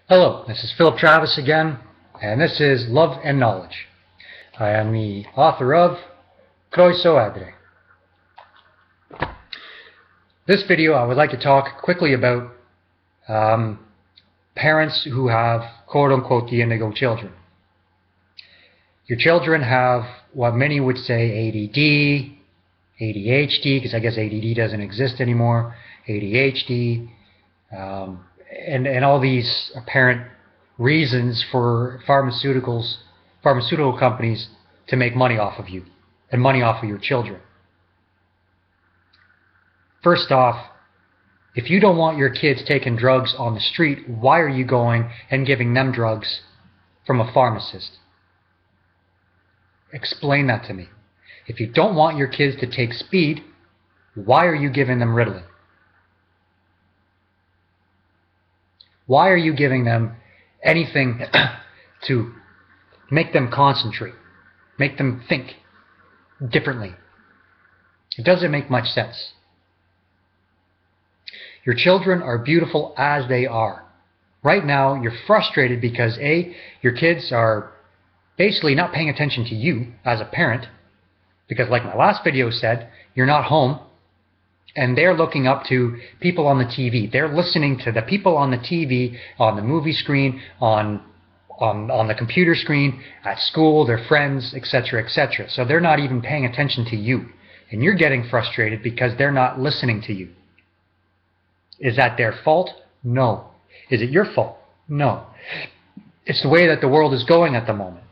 Hello, this is Philip Travis again, and this is Love and Knowledge. I am the author of Croeso Adre. This video I would like to talk quickly about parents who have quote-unquote the indigo children. Your children have what many would say ADD, ADHD, because I guess ADD doesn't exist anymore, ADHD, and all these apparent reasons for pharmaceutical companies to make money off of you and money off of your children. First off, if you don't want your kids taking drugs on the street, why are you going and giving them drugs from a pharmacist? Explain that to me. If you don't want your kids to take speed, why are you giving them Ritalin? Why are you giving them anything to make them concentrate, make them think differently? It doesn't make much sense. Your children are beautiful as they are. Right now, you're frustrated because A, your kids are basically not paying attention to you as a parent, because like my last video said, you're not home, and they're looking up to people on the TV. They're listening to the people on the TV, on the movie screen, on the computer screen, at school, their friends, etc., etc. So they're not even paying attention to you. And you're getting frustrated because they're not listening to you. Is that their fault? No. Is it your fault? No. It's the way that the world is going at the moment.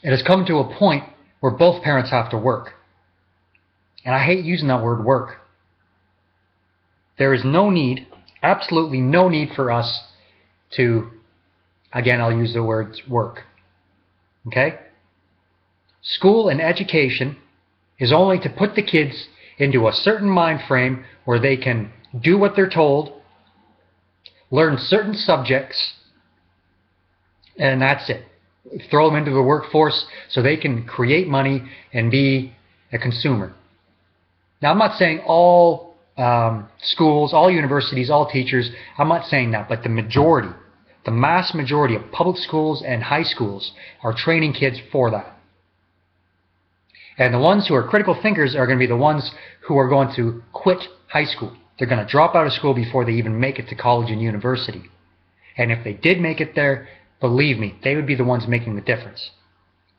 It has come to a point where both parents have to work. And I hate using that word work. There is no need, absolutely no need for us to, again, I'll use the words work. Okay? School and education is only to put the kids into a certain mind frame where they can do what they're told, learn certain subjects, and that's it. Throw them into the workforce so they can create money and be a consumer. Now, I'm not saying all schools, all universities, all teachers, I'm not saying that, but the majority, the mass majority of public schools and high schools are training kids for that. And the ones who are critical thinkers are going to be the ones who are going to quit high school. They're going to drop out of school before they even make it to college and university. And if they did make it there, believe me, they would be the ones making the difference.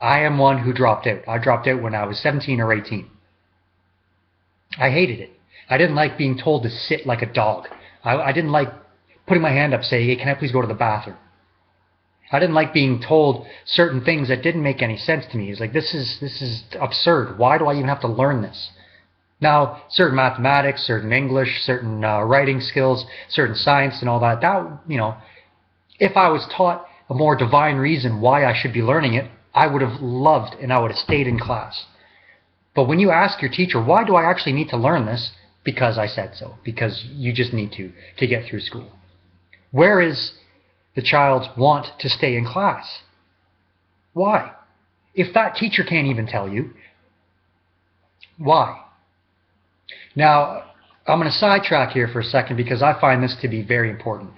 I am one who dropped out. I dropped out when I was 17 or 18. I hated it. I didn't like being told to sit like a dog. I didn't like putting my hand up saying, hey, can I please go to the bathroom? I didn't like being told certain things that didn't make any sense to me. It's like, this is absurd. Why do I even have to learn this? Now, certain mathematics, certain English, certain writing skills, certain science and all that, if I was taught a more divine reason why I should be learning it, I would have loved and I would have stayed in class. But when you ask your teacher, why do I actually need to learn this? Because I said so. Because you just need to get through school. Where is the child's want to stay in class? Why? If that teacher can't even tell you, why? Now, I'm going to sidetrack here for a second because I find this to be very important.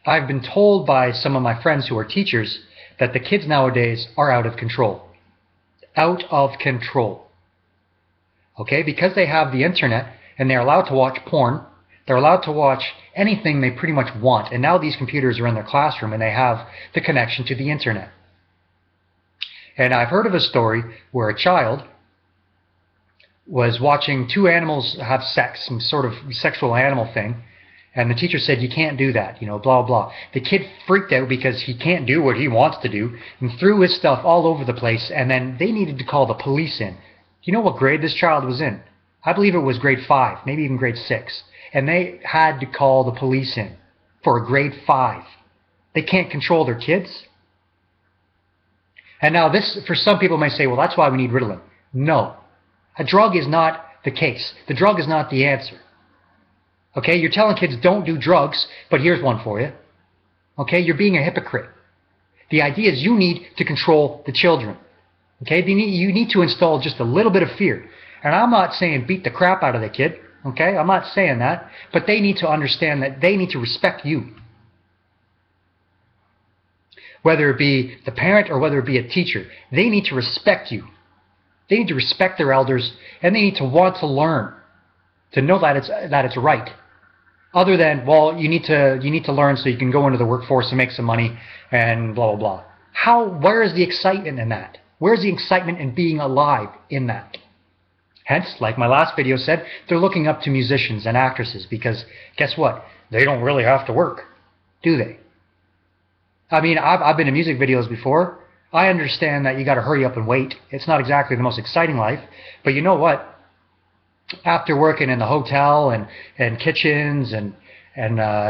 I've been told by some of my friends who are teachers that the kids nowadays are out of control. Out of control. Okay, because they have the internet and they're allowed to watch porn, they're allowed to watch anything they pretty much want. And now these computers are in their classroom and they have the connection to the internet. And I've heard of a story where a child was watching two animals have sex, some sort of sexual animal thing, and the teacher said, you can't do that, blah, blah. The kid freaked out because he can't do what he wants to do and threw his stuff all over the place, and then they needed to call the police in. You know what grade this child was in? I believe it was grade 5, maybe even grade 6. And they had to call the police in for a grade 5. They can't control their kids. And now this, for some people may say, well, that's why we need Ritalin. No. A drug is not the case. The drug is not the answer. Okay, you're telling kids don't do drugs, but here's one for you. Okay, you're being a hypocrite. The idea is you need to control the children. Okay, you need to install just a little bit of fear. And I'm not saying beat the crap out of the kid. Okay, I'm not saying that. But they need to understand that they need to respect you. whether it be the parent or whether it be a teacher. They need to respect you. They need to respect their elders, and they need to want to learn, to know that it's right. Other than, well, you need to learn so you can go into the workforce and make some money and blah blah blah. Where is the excitement in that? Where's the excitement in being alive in that? Hence, like my last video said, they're looking up to musicians and actresses because guess what? They don't really have to work, do they? I mean, I've been in music videos before. I understand that you got to hurry up and wait. It's not exactly the most exciting life, but you know what? After working in the hotel and kitchens and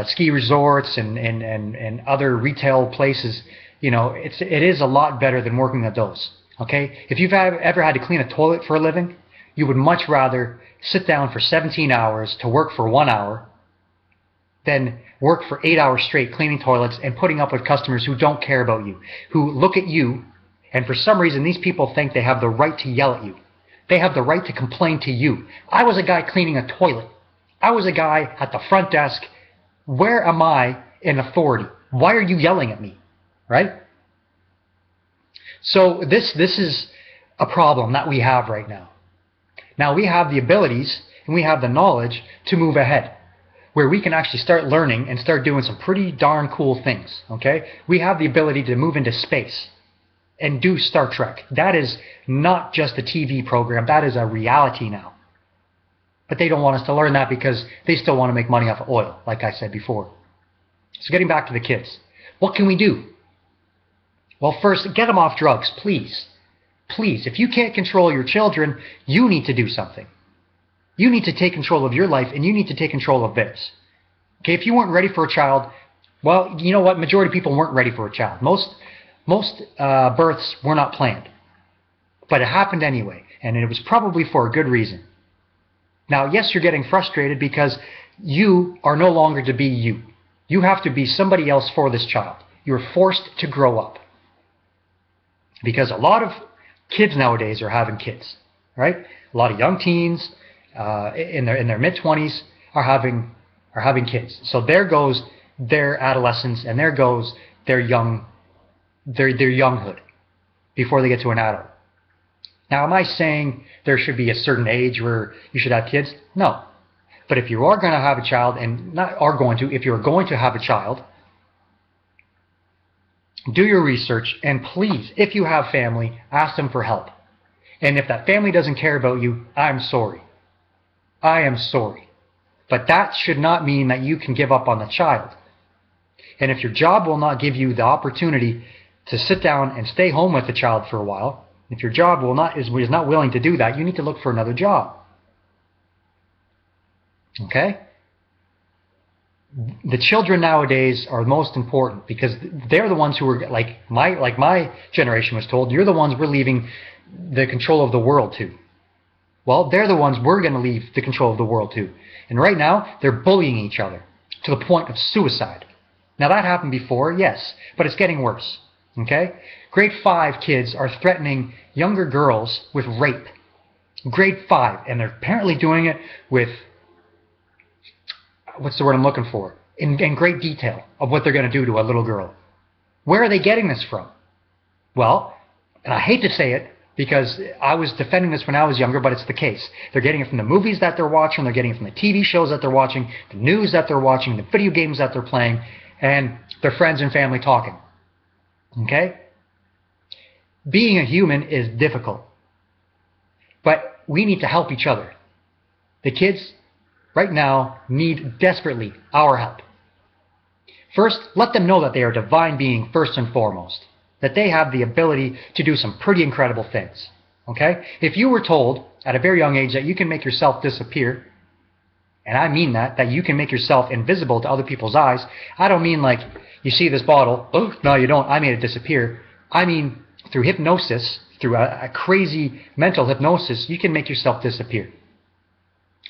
ski resorts and other retail places, you know, it is a lot better than working at those. Okay, if you've ever had to clean a toilet for a living, you would much rather sit down for 17 hours to work for 1 hour than work for 8 hours straight cleaning toilets and putting up with customers who don't care about you, who look at you, and for some reason these people think they have the right to yell at you. They have the right to complain to you. I was a guy cleaning a toilet. I was a guy at the front desk. Where am I in authority? Why are you yelling at me? Right? So this is a problem that we have right now. Now we have the abilities and we have the knowledge to move ahead, where we can actually start learning and start doing some pretty darn cool things. Okay? We have the ability to move into space and do Star Trek. That is not just a TV program. That is a reality now. But they don't want us to learn that because they still want to make money off of oil, like I said before. So getting back to the kids. What can we do? Well, first, get them off drugs, please. Please, if you can't control your children, you need to do something. You need to take control of your life, and you need to take control of theirs. Okay, if you weren't ready for a child, well, you know what? Majority of people weren't ready for a child. Most births were not planned. But it happened anyway, and it was probably for a good reason. Now, yes, you're getting frustrated because you are no longer to be you. You have to be somebody else for this child. You're forced to grow up. Because a lot of kids nowadays are having kids, right? A lot of young teens in their mid-20s are having kids. So there goes their adolescence, and there goes their younghood before they get to an adult. Now, am I saying there should be a certain age where you should have kids? No. But if you are going to have a child, and if you're going to have a child, do your research, and please, if you have family, ask them for help. And if that family doesn't care about you, I'm sorry. I am sorry. But that should not mean that you can give up on the child. And if your job will not give you the opportunity to sit down and stay home with the child for a while, if your job is not willing to do that, you need to look for another job. Okay? The children nowadays are most important because they're the ones who are like my generation was told, you're the ones we're leaving the control of the world to. Well, they're the ones we're going to leave the control of the world to. And right now, they're bullying each other to the point of suicide. Now, that happened before, yes, but it's getting worse. Okay? Grade 5 kids are threatening younger girls with rape. Grade 5, and they're apparently doing it with, what's the word I'm looking for? In great detail of what they're going to do to a little girl. Where are they getting this from? Well, and I hate to say it because I was defending this when I was younger, but it's the case. They're getting it from the movies that they're watching, they're getting it from the TV shows that they're watching, the news that they're watching, the video games that they're playing, and their friends and family talking. Okay? Being a human is difficult. But we need to help each other. The kids right now need desperately our help. First, let them know that they are a divine being first and foremost. That they have the ability to do some pretty incredible things. Okay? If you were told at a very young age that you can make yourself disappear, and I mean that you can make yourself invisible to other people's eyes, I don't mean like you see this bottle, oh, no you don't, I made it disappear. I mean through hypnosis, through a crazy mental hypnosis, you can make yourself disappear.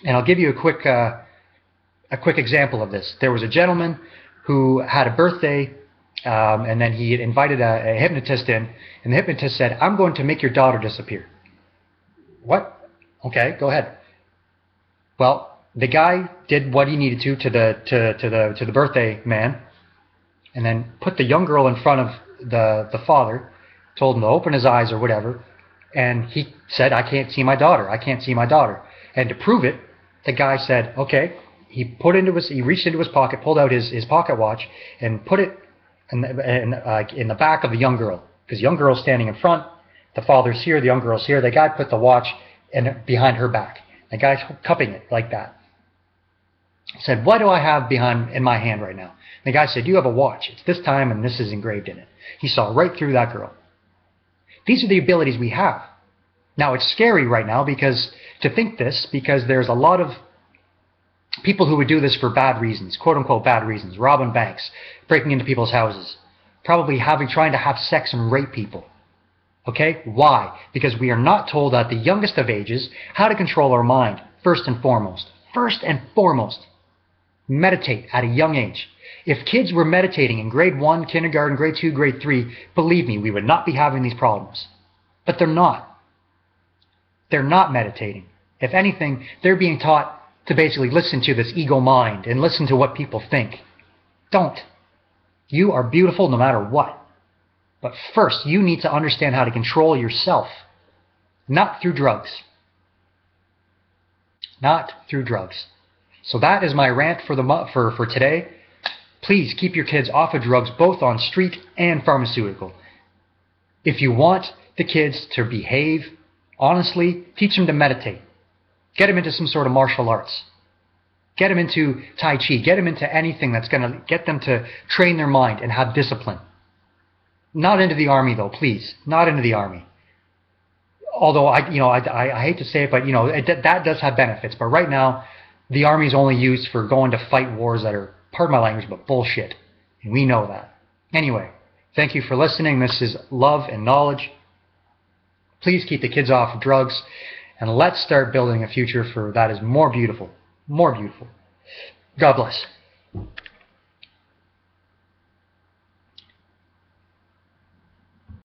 And I'll give you a quick example of this. There was a gentleman who had a birthday, and then he had invited a hypnotist in, and the hypnotist said, I'm going to make your daughter disappear. What? Okay, go ahead. Well, the guy did what he needed to the birthday man, and then put the young girl in front of the father told him to open his eyes or whatever, and he said, I can't see my daughter. I can't see my daughter. And to prove it, the guy said, okay. He reached into his pocket, pulled out his pocket watch, and put it in the back of the young girl, because the young girl's standing in front, the father's here, the young girl's here. The guy put the watch behind her back. The guy's cupping it like that. He said, what do I have in my hand right now? The guy said, you have a watch. It's this time, and this is engraved in it. He saw right through that girl. These are the abilities we have. Now, it's scary right now because there's a lot of people who would do this for bad reasons, quote-unquote bad reasons, robbing banks, breaking into people's houses, probably trying to have sex and rape people. Okay? Why? Because we are not told at the youngest of ages how to control our mind, first and foremost. First and foremost, meditate at a young age. If kids were meditating in grade 1, kindergarten, grade 2, grade 3, believe me, we would not be having these problems. But they're not. They're not meditating. If anything, they're being taught to basically listen to this ego mind and listen to what people think. Don't. You are beautiful no matter what. But first, you need to understand how to control yourself. Not through drugs. Not through drugs. So that is my rant for today. Please keep your kids off of drugs, both on street and pharmaceutical. If you want the kids to behave honestly, teach them to meditate. Get them into some sort of martial arts. Get them into Tai Chi. Get them into anything that's going to get them to train their mind and have discipline. Not into the army, though, please. Not into the army. Although I hate to say it, but that does have benefits. But right now, the army is only used for going to fight wars that are, pardon my language, but bullshit. And we know that. Anyway, thank you for listening. This is Love and Knowledge. Please keep the kids off of drugs. And let's start building a future that is more beautiful. More beautiful. God bless.